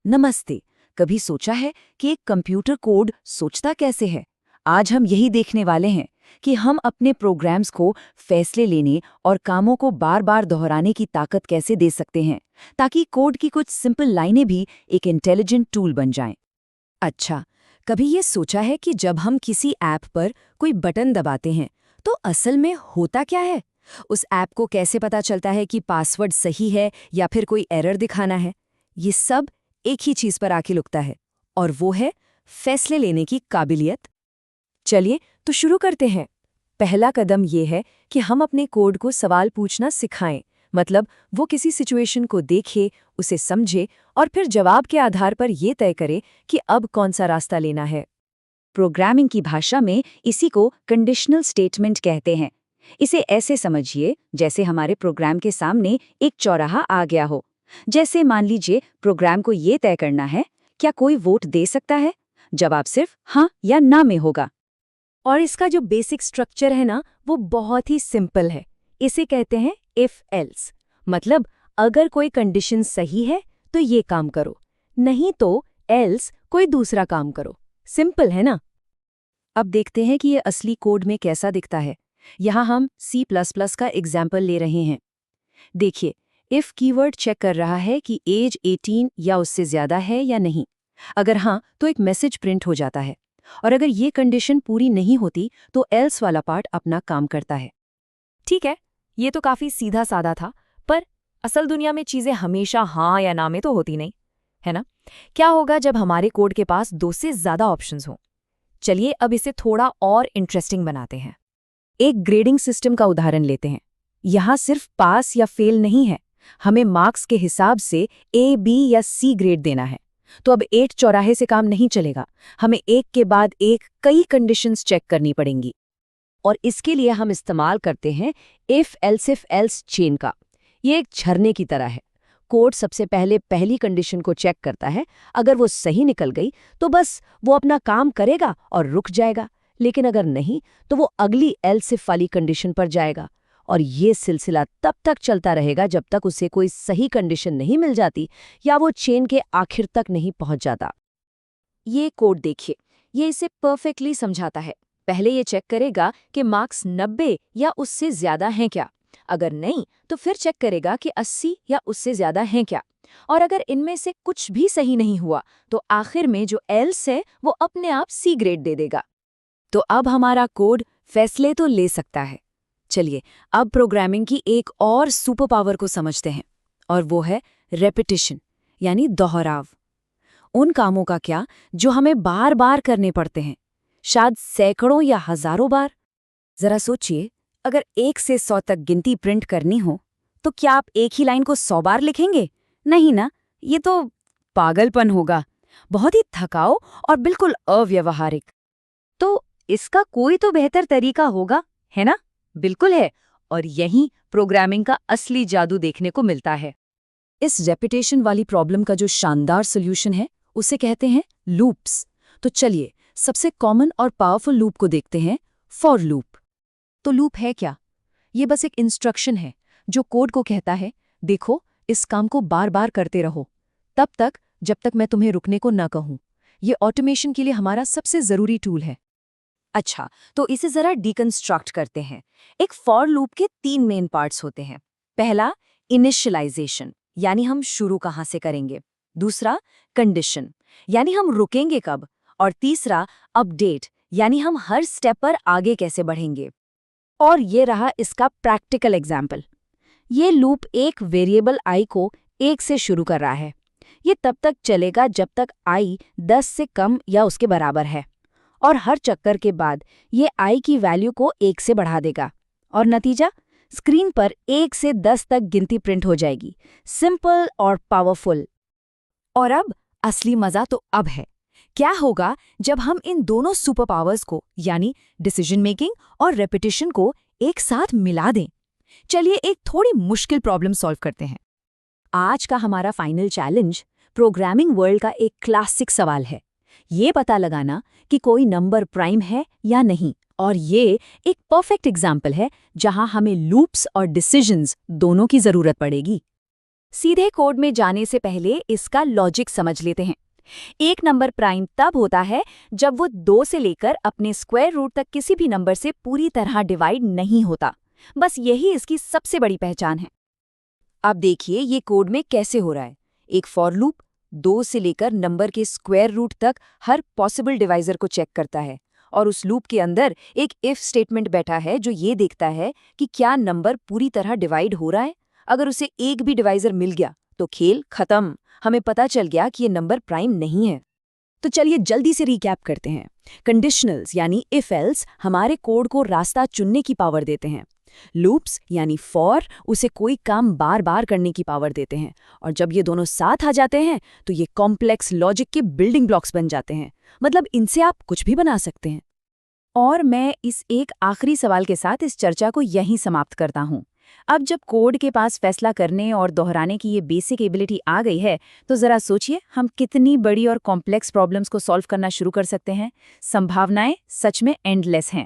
नमस्ते। कभी सोचा है कि एक कंप्यूटर कोड सोचता कैसे है? आज हम यही देखने वाले हैं कि हम अपने प्रोग्राम्स को फैसले लेने और कामों को बार बार दोहराने की ताकत कैसे दे सकते हैं, ताकि कोड की कुछ सिंपल लाइनें भी एक इंटेलिजेंट टूल बन जाएं। अच्छा, कभी ये सोचा है कि जब हम किसी ऐप पर कोई बटन दबाते हैं तो असल में होता क्या है? उस ऐप को कैसे पता चलता है कि पासवर्ड सही है या फिर कोई एरर दिखाना है? ये सब एक ही चीज पर आके लुकता है, और वो है फैसले लेने की काबिलियत। चलिए तो शुरू करते हैं। पहला कदम ये है कि हम अपने कोड को सवाल पूछना सिखाएं। मतलब वो किसी सिचुएशन को देखे, उसे समझे और फिर जवाब के आधार पर ये तय करे कि अब कौन सा रास्ता लेना है। प्रोग्रामिंग की भाषा में इसी को कंडीशनल स्टेटमेंट कहते हैं। इसे ऐसे समझिए जैसे हमारे प्रोग्राम के सामने एक चौराहा आ गया हो। जैसे मान लीजिए प्रोग्राम को ये तय करना है, क्या कोई वोट दे सकता है? जवाब सिर्फ हाँ या ना में होगा। और इसका जो बेसिक स्ट्रक्चर है ना, वो बहुत ही सिंपल है। इसे कहते हैं इफ एल्स। मतलब अगर कोई कंडीशन सही है तो ये काम करो, नहीं तो एल्स कोई दूसरा काम करो। सिंपल है ना? अब देखते हैं कि ये असली कोड में कैसा दिखता है। यहाँ हम C++ का एग्जाम्पल ले रहे हैं। देखिए, इफ कीवर्ड चेक कर रहा है कि एज 18 या उससे ज्यादा है या नहीं। अगर हाँ, तो एक मैसेज प्रिंट हो जाता है। और अगर ये कंडीशन पूरी नहीं होती तो एल्स वाला पार्ट अपना काम करता है। ठीक है, ये तो काफी सीधा साधा था, पर असल दुनिया में चीजें हमेशा हाँ या ना में तो होती नहीं, है ना? क्या होगा जब हमारे कोड के पास दो से ज्यादा ऑप्शंस हों? चलिए अब इसे थोड़ा और इंटरेस्टिंग बनाते हैं। एक ग्रेडिंग सिस्टम का उदाहरण लेते हैं। यहाँ सिर्फ पास या फेल नहीं है, हमें मार्क्स के हिसाब से A, B या C ग्रेड देना है। तो अब 8 चौराहे से काम नहीं चलेगा, हमें एक के बाद एक कई कंडीशंस चेक करनी पड़ेंगी। और इसके लिए हम इस्तेमाल करते हैं इफ एल्स चेन का। ये एक झरने की तरह है। कोड सबसे पहले पहली कंडीशन को चेक करता है। अगर वो सही निकल गई तो बस वो अपना काम करेगा और रुक जाएगा, लेकिन अगर नहीं तो वो अगली एल्सिफ वाली कंडीशन पर जाएगा। और ये सिलसिला तब तक चलता रहेगा जब तक उसे कोई सही कंडीशन नहीं मिल जाती या वो चेन के आखिर तक नहीं पहुंच जाता। ये कोड देखिए, ये इसे परफेक्टली समझाता है। पहले ये चेक करेगा कि मार्क्स 90 या उससे ज्यादा हैं क्या। अगर नहीं तो फिर चेक करेगा कि 80 या उससे ज्यादा हैं क्या। और अगर इनमें से कुछ भी सही नहीं हुआ तो आखिर में जो एल्स है वो अपने आप C ग्रेड दे देगा। तो अब हमारा कोड फैसले तो ले सकता है। चलिए अब प्रोग्रामिंग की एक और सुपर पावर को समझते हैं, और वो है रेपिटिशन, यानी दोहराव। उन कामों का क्या जो हमें बार बार करने पड़ते हैं, शायद सैकड़ों या हजारों बार। जरा सोचिए, अगर 1 से 100 तक गिनती प्रिंट करनी हो तो क्या आप एक ही लाइन को 100 बार लिखेंगे? नहीं ना, ये तो पागलपन होगा। बहुत ही थकाऊ और बिल्कुल अव्यवहारिक। तो इसका कोई तो बेहतर तरीका होगा, है ना? बिल्कुल है। और यहीं प्रोग्रामिंग का असली जादू देखने को मिलता है। इस रेपिटेशन वाली प्रॉब्लम का जो शानदार सॉल्यूशन है उसे कहते हैं लूप्स। तो चलिए सबसे कॉमन और पावरफुल लूप को देखते हैं, फॉर लूप। तो लूप है क्या? ये बस एक इंस्ट्रक्शन है जो कोड को कहता है, देखो इस काम को बार बार करते रहो तब तक जब तक मैं तुम्हें रुकने को ना कहूं। ये ऑटोमेशन के लिए हमारा सबसे जरूरी टूल है। अच्छा, तो इसे जरा डिकंस्ट्रक्ट करते हैं। एक फॉर लूप के 3 मेन पार्ट्स होते हैं। पहला इनिशियलाइजेशन, यानी हम शुरू कहाँ से करेंगे। दूसरा कंडीशन, यानी हम रुकेंगे कब। और तीसरा अपडेट, यानी हम हर स्टेप पर आगे कैसे बढ़ेंगे। और ये रहा इसका प्रैक्टिकल एग्जाम्पल। ये लूप एक वेरिएबल i को 1 से शुरू कर रहा है। ये तब तक चलेगा जब तक i 10 से कम या उसके बराबर है। और हर चक्कर के बाद ये i की वैल्यू को 1 से बढ़ा देगा। और नतीजा, स्क्रीन पर 1 से 10 तक गिनती प्रिंट हो जाएगी। सिंपल और पावरफुल। और अब असली मजा तो अब है। क्या होगा जब हम इन दोनों सुपर पावर्स को, यानी डिसीजन मेकिंग और रेपिटेशन को एक साथ मिला दें? चलिए एक थोड़ी मुश्किल प्रॉब्लम सॉल्व करते हैं। आज का हमारा फाइनल चैलेंज प्रोग्रामिंग वर्ल्ड का एक क्लासिक सवाल है। ये पता लगाना कि कोई नंबर प्राइम है या नहीं। और ये एक परफेक्ट एग्जाम्पल है जहां हमें लूप्स और डिसीजंस दोनों की जरूरत पड़ेगी। सीधे कोड में जाने से पहले इसका लॉजिक समझ लेते हैं। एक नंबर प्राइम तब होता है जब वो 2 से लेकर अपने स्क्वायर रूट तक किसी भी नंबर से पूरी तरह डिवाइड नहीं होता। बस यही इसकी सबसे बड़ी पहचान है। अब देखिए ये कोड में कैसे हो रहा है। एक फॉर लूप 2 से लेकर नंबर के स्क्वायर रूट तक हर पॉसिबल डिवाइजर को चेक करता है, और उस लूप के अंदर एक इफ स्टेटमेंट बैठा है जो ये देखता है कि क्या नंबर पूरी तरह डिवाइड हो रहा है। अगर उसे एक भी डिवाइजर मिल गया तो खेल खत्म, हमें पता चल गया कि ये नंबर प्राइम नहीं है। तो चलिए जल्दी से रिकैप करते हैं। कंडीशनल्स यानी इफ एल्स हमारे कोड को रास्ता चुनने की पावर देते हैं। लूप्स यानी फॉर उसे कोई काम बार बार करने की पावर देते हैं, और जब ये दोनों साथ आ जाते हैं तो ये कॉम्प्लेक्स लॉजिक के बिल्डिंग ब्लॉक्स बन जाते हैं। मतलब इनसे आप कुछ भी बना सकते हैं। और मैं इस एक आखिरी सवाल के साथ इस चर्चा को यहीं समाप्त करता हूँ। अब जब कोड के पास फैसला करने और दोहराने की ये बेसिक एबिलिटी आ गई है, तो जरा सोचिए हम कितनी बड़ी और कॉम्प्लेक्स प्रॉब्लम्स को सॉल्व करना शुरू कर सकते हैं। संभावनाएं सच में एंडलेस हैं।